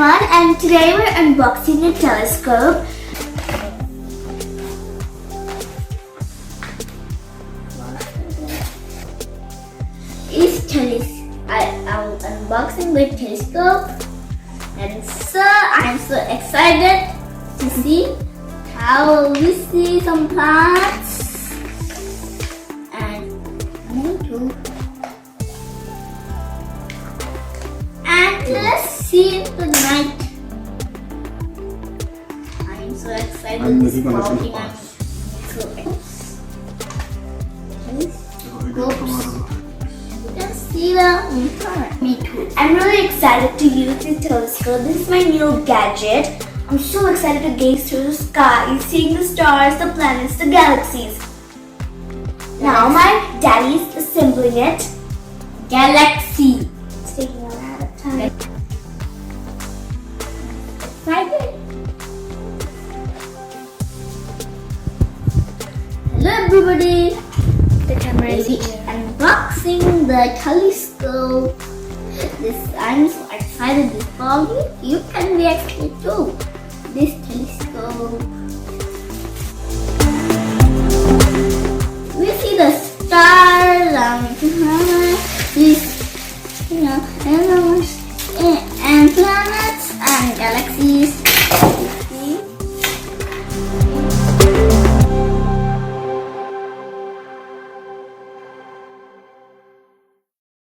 everyone, and today we're unboxing a telescope. I'm unboxing the telescope, and so I'm so excited to see how we see some plants and me too. And let's see the night. I'm so excited. I'm This looking on the morning. front I'm so excited. You can see the front. Me too. I'm really excited to use this telescope. This is my new gadget. I'm so excited to gaze through the sky, seeing the stars, the planets, the galaxies. Now my daddy's assembling it. Galaxy. It's taking a lot of time. Excited? Hello everybody. The camera is here. Unboxing the telescope. I'm so excited. This probably you can be excited too. This telescope. We see the stars. This, and